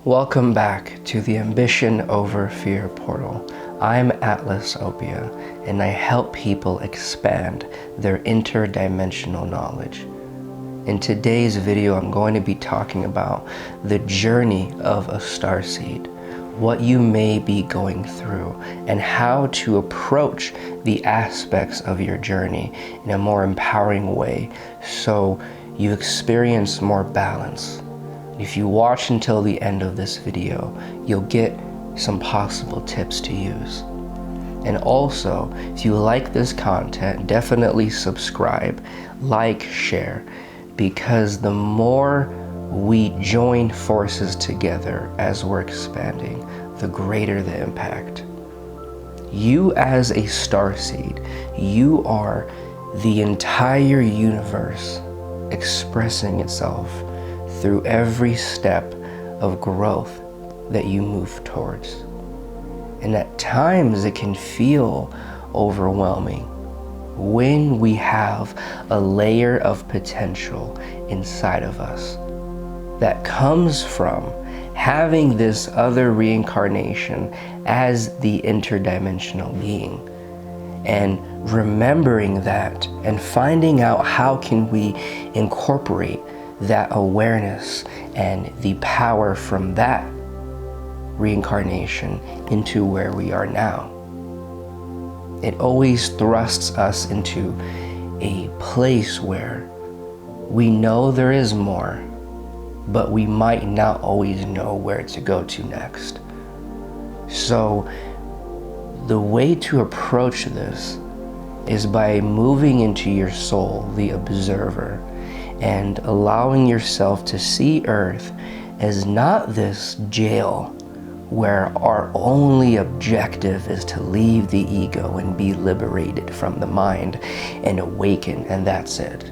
Welcome back to the Ambition Over Fear portal. I'm Atlas Opia, and I help people expand their interdimensional knowledge. In today's video, I'm going to be talking about the journey of a starseed, what you may be going through, and how to approach the aspects of your journey in a more empowering way so you experience more balance. If you watch until the end of this video, you'll get some possible tips to use. And also, if you like this content, definitely subscribe, like, share, because the more we join forces together as we're expanding, the greater the impact. You as a starseed, you are the entire universe expressing itself through every step of growth that you move towards. And at times it can feel overwhelming when we have a layer of potential inside of us that comes from having this other reincarnation as the interdimensional being, and remembering that and finding out how can we incorporate that awareness and the power from that reincarnation into where we are now. It always thrusts us into a place where we know there is more, but we might not always know where to go to next. So the way to approach this is by moving into your soul, the observer, and allowing yourself to see Earth as not this jail where our only objective is to leave the ego and be liberated from the mind and awaken, and that's it.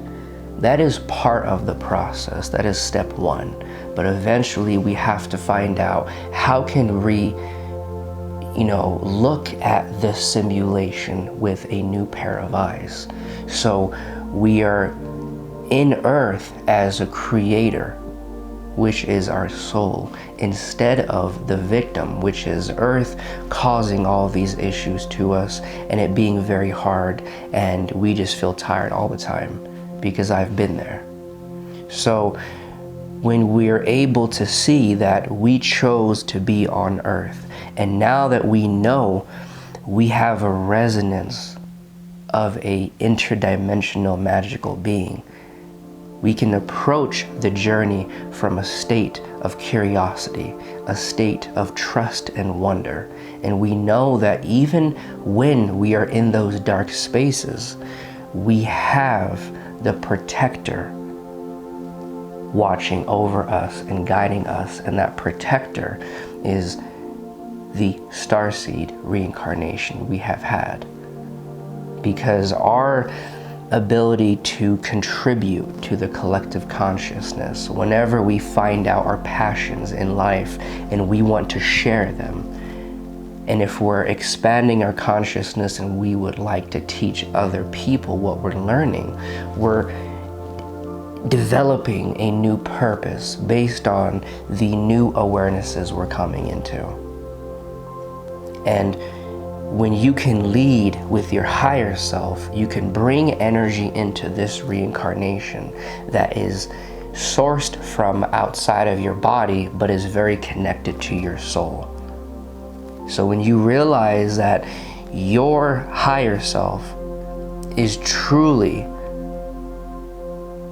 That is part of the process. That is step one. But eventually we have to find out how can we look at this simulation with a new pair of eyes. So we are in Earth as a creator, which is our soul, instead of the victim, which is Earth causing all these issues to us and it being very hard, and we just feel tired all the time, because I've been there. So when we're able to see that we chose to be on Earth, and now that we know we have a resonance of a interdimensional magical being, we can approach the journey from a state of curiosity, a state of trust and wonder. And we know that even when we are in those dark spaces, we have the protector watching over us and guiding us. And that protector is the starseed reincarnation we have had. Because our ability to contribute to the collective consciousness, whenever we find out our passions in life and we want to share them, and if we're expanding our consciousness and we would like to teach other people what we're learning, we're developing a new purpose based on the new awarenesses we're coming into. And when you can lead with your higher self, you can bring energy into this reincarnation that is sourced from outside of your body, but is very connected to your soul. So when you realize that your higher self is truly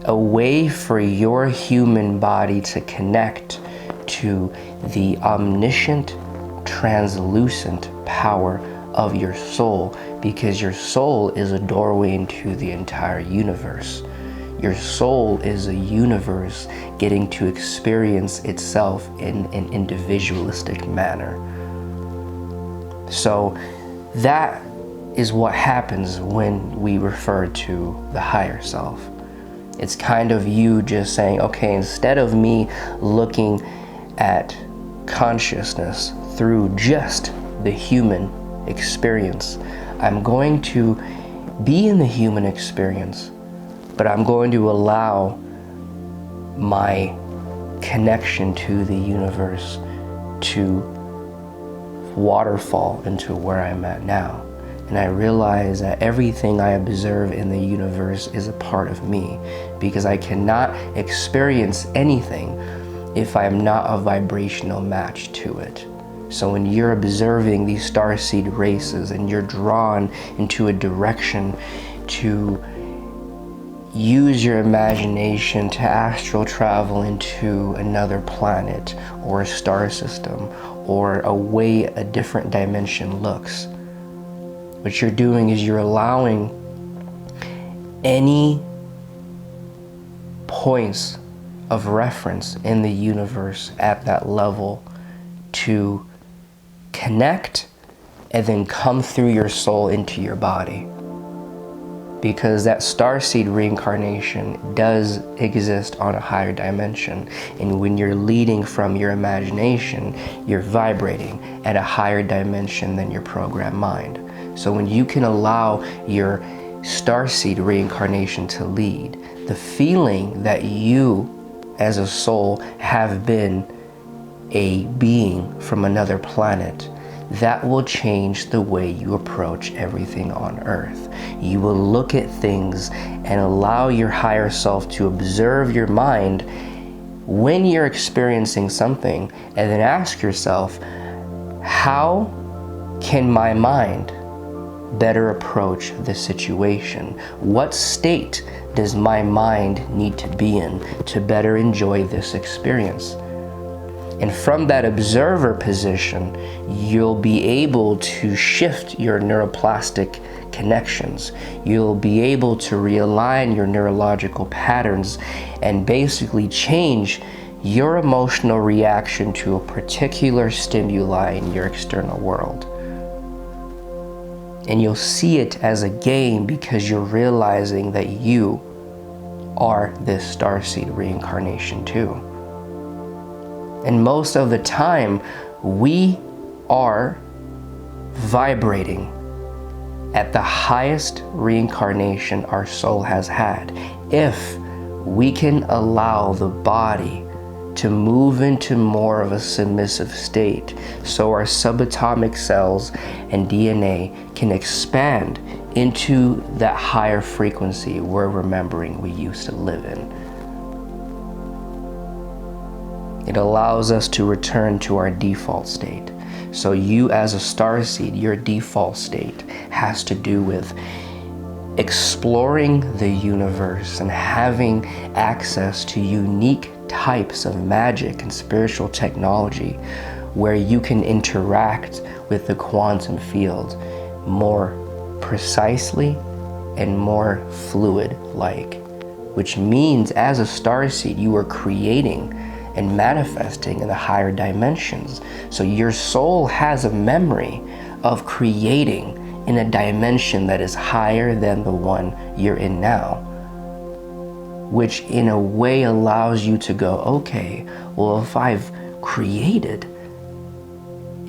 a way for your human body to connect to the omniscient, translucent power of your soul, because your soul is a doorway into the entire universe. Your soul is a universe getting to experience itself in an individualistic manner. So that is what happens when we refer to the higher self. It's kind of you just saying, okay, instead of me looking at consciousness through just the human experience, I'm going to be in the human experience, but I'm going to allow my connection to the universe to waterfall into where I'm at now. And I realize that everything I observe in the universe is a part of me, because I cannot experience anything if I am not a vibrational match to it. So when you're observing these starseed races and you're drawn into a direction to use your imagination to astral travel into another planet or a star system or a way a different dimension looks, what you're doing is you're allowing any points of reference in the universe at that level to connect and then come through your soul into your body. Because that starseed reincarnation does exist on a higher dimension. And when you're leading from your imagination, you're vibrating at a higher dimension than your programmed mind. So when you can allow your starseed reincarnation to lead, the feeling that you as a soul have been a being from another planet, that will change the way you approach everything on earth. You will look at things and allow your higher self to observe your mind when you're experiencing something, and then ask yourself, how can my mind better approach this situation? What state does my mind need to be in to better enjoy this experience? And from that observer position, you'll be able to shift your neuroplastic connections. You'll be able to realign your neurological patterns and basically change your emotional reaction to a particular stimuli in your external world. And you'll see it as a game because you're realizing that you are this starseed reincarnation too. And most of the time, we are vibrating at the highest reincarnation our soul has had. If we can allow the body to move into more of a submissive state, so our subatomic cells and DNA can expand into that higher frequency we're remembering we used to live in. It allows us to return to our default state. So you as a starseed, your default state has to do with exploring the universe and having access to unique types of magic and spiritual technology where you can interact with the quantum field more precisely and more fluid-like, which means as a starseed, you are creating and manifesting in the higher dimensions. So your soul has a memory of creating in a dimension that is higher than the one you're in now, which in a way allows you to go, okay, well, if I've created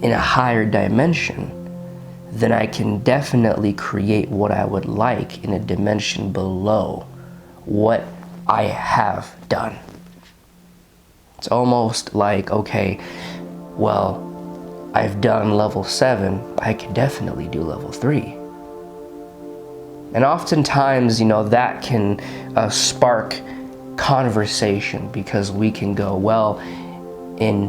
in a higher dimension, then I can definitely create what I would like in a dimension below what I have done. It's almost like, okay, well, I've done level 7, I can definitely do level 3. And oftentimes, that can spark conversation, because we can go, well, in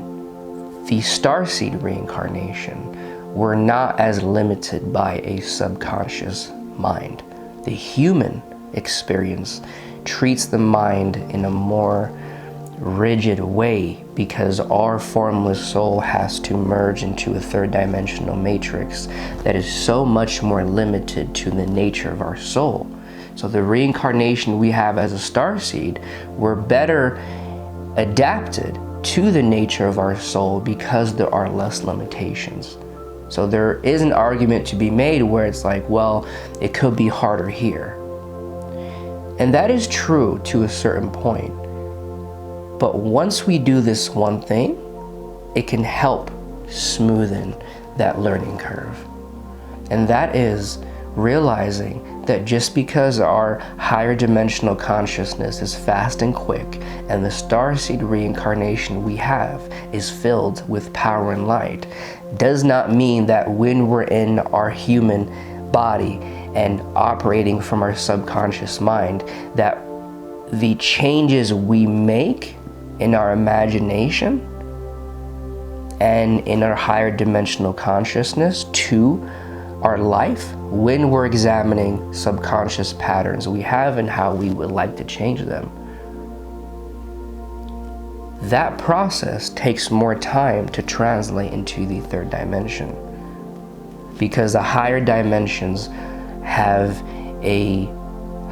the starseed reincarnation, we're not as limited by a subconscious mind. The human experience treats the mind in a more rigid way, because our formless soul has to merge into a third dimensional matrix that is so much more limited to the nature of our soul. So the reincarnation we have as a starseed, we're better adapted to the nature of our soul because there are less limitations. So there is an argument to be made where it's like, well, it could be harder here. And that is true to a certain point. But once we do this one thing, it can help smoothen that learning curve. And that is realizing that just because our higher dimensional consciousness is fast and quick, and the starseed reincarnation we have is filled with power and light, does not mean that when we're in our human body and operating from our subconscious mind, that the changes we make in our imagination and in our higher dimensional consciousness to our life, when we're examining subconscious patterns we have and how we would like to change them, that process takes more time to translate into the third dimension, because the higher dimensions have a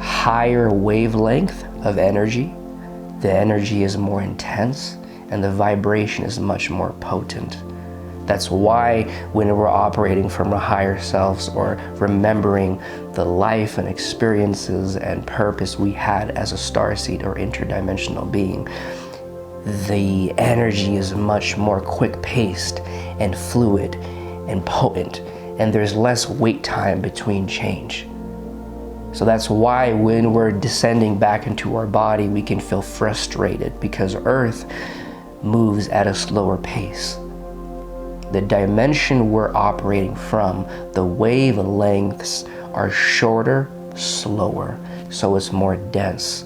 higher wavelength of energy. The energy is more intense and the vibration is much more potent. That's why when we're operating from our higher selves or remembering the life and experiences and purpose we had as a starseed or interdimensional being, the energy is much more quick-paced and fluid and potent, and there's less wait time between change. So that's why when we're descending back into our body, we can feel frustrated, because Earth moves at a slower pace. The dimension we're operating from, the wavelengths are shorter, slower, so it's more dense.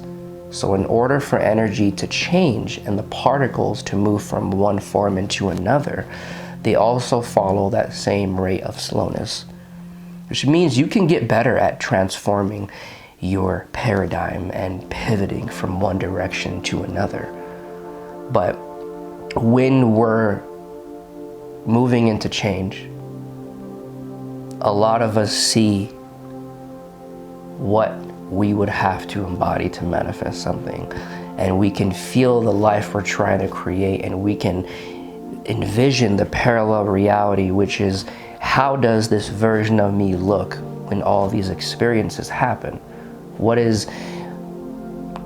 So in order for energy to change and the particles to move from one form into another, they also follow that same rate of slowness, which means you can get better at transforming your paradigm and pivoting from one direction to another. But when we're moving into change, a lot of us see what we would have to embody to manifest something, and we can feel the life we're trying to create, and we can envision the parallel reality, which is, how does this version of me look when all these experiences happen? What is,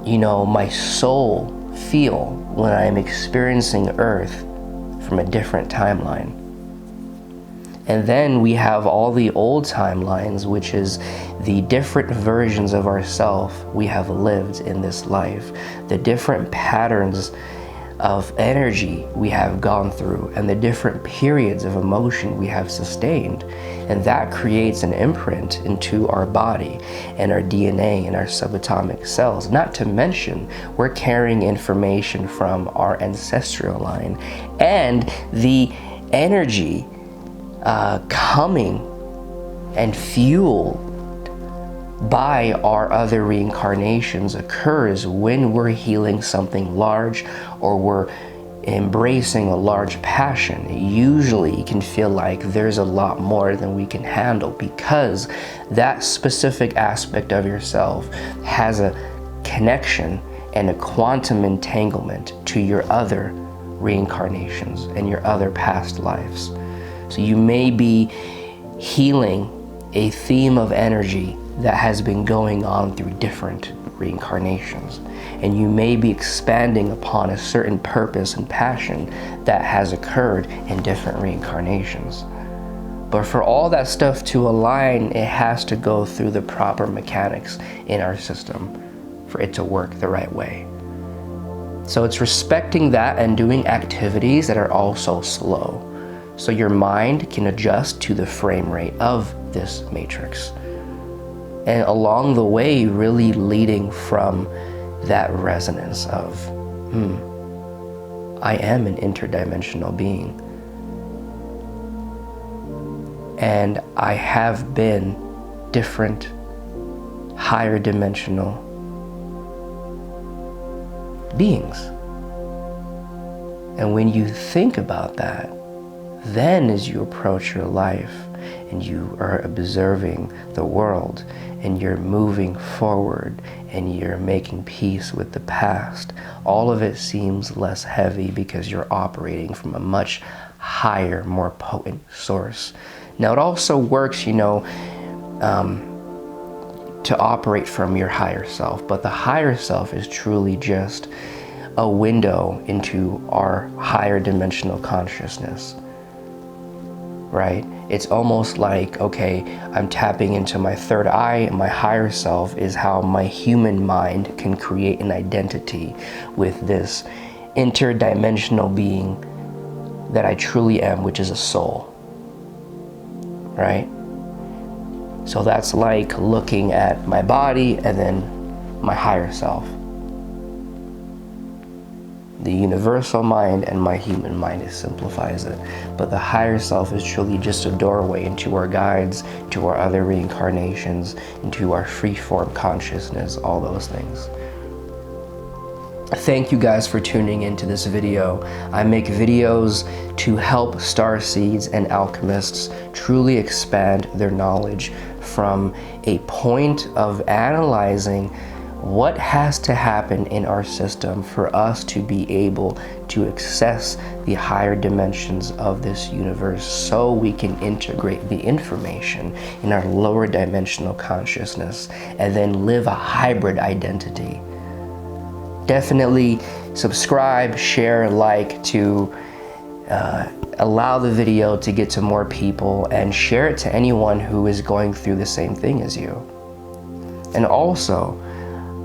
my soul feel when I'm experiencing Earth from a different timeline? And then we have all the old timelines, which is the different versions of ourselves we have lived in this life, the different patterns of energy we have gone through, and the different periods of emotion we have sustained. And that creates an imprint into our body and our DNA and our subatomic cells. Not to mention, we're carrying information from our ancestral line, and the energy coming and fueled by our other reincarnations occurs when we're healing something large or we're embracing a large passion. It usually can feel like there's a lot more than we can handle, because that specific aspect of yourself has a connection and a quantum entanglement to your other reincarnations and your other past lives. So you may be healing a theme of energy that has been going on through different reincarnations, and you may be expanding upon a certain purpose and passion that has occurred in different reincarnations. But for all that stuff to align, it has to go through the proper mechanics in our system for it to work the right way. So it's respecting that and doing activities that are also slow, so your mind can adjust to the frame rate of this matrix. And along the way, really leading from that resonance of, I am an interdimensional being. And I have been different, higher dimensional beings. And when you think about that, then as you approach your life and you are observing the world and you're moving forward and you're making peace with the past, all of it seems less heavy because you're operating from a much higher, more potent source. Now it also works, to operate from your higher self, but the higher self is truly just a window into our higher dimensional consciousness. Right? It's almost like, okay, I'm tapping into my third eye. My higher self is how my human mind can create an identity with this interdimensional being that I truly am, which is a soul, right? So that's like looking at my body and then my higher self. The universal mind and my human mind, it simplifies it. But the higher self is truly just a doorway into our guides, to our other reincarnations, into our free-form consciousness, all those things. Thank you guys for tuning into this video. I make videos to help starseeds and alchemists truly expand their knowledge from a point of analyzing what has to happen in our system for us to be able to access the higher dimensions of this universe, so we can integrate the information in our lower dimensional consciousness and then live a hybrid identity. Definitely subscribe, share, like to allow the video to get to more people, and share it to anyone who is going through the same thing as you. And also,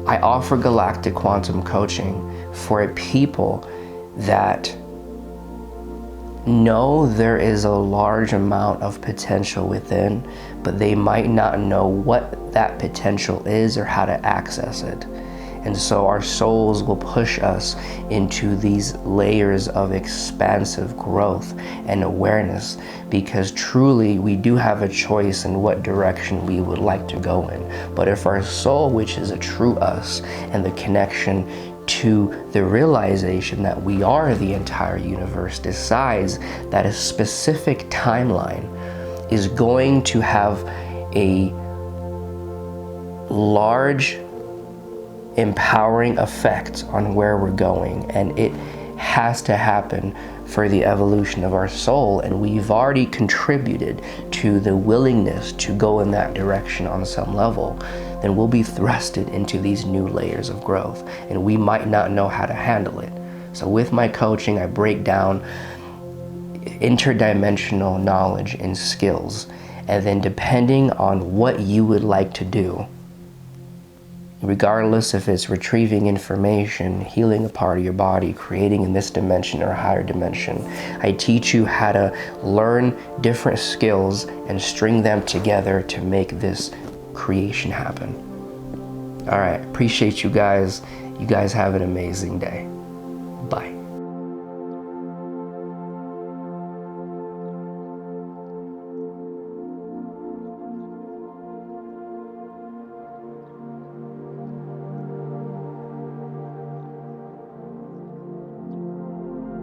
I offer galactic quantum coaching for people that know there is a large amount of potential within, but they might not know what that potential is or how to access it. And so our souls will push us into these layers of expansive growth and awareness, because truly we do have a choice in what direction we would like to go in. But if our soul, which is a true us, and the connection to the realization that we are the entire universe, decides that a specific timeline is going to have a large empowering effect on where we're going, and it has to happen for the evolution of our soul, and we've already contributed to the willingness to go in that direction on some level, then we'll be thrusted into these new layers of growth, and we might not know how to handle it. So with my coaching, I break down interdimensional knowledge and skills, and then depending on what you would like to do, regardless if it's retrieving information, healing a part of your body, creating in this dimension or higher dimension, I teach you how to learn different skills and string them together to make this creation happen. All right, appreciate you guys. You guys have an amazing day. Bye.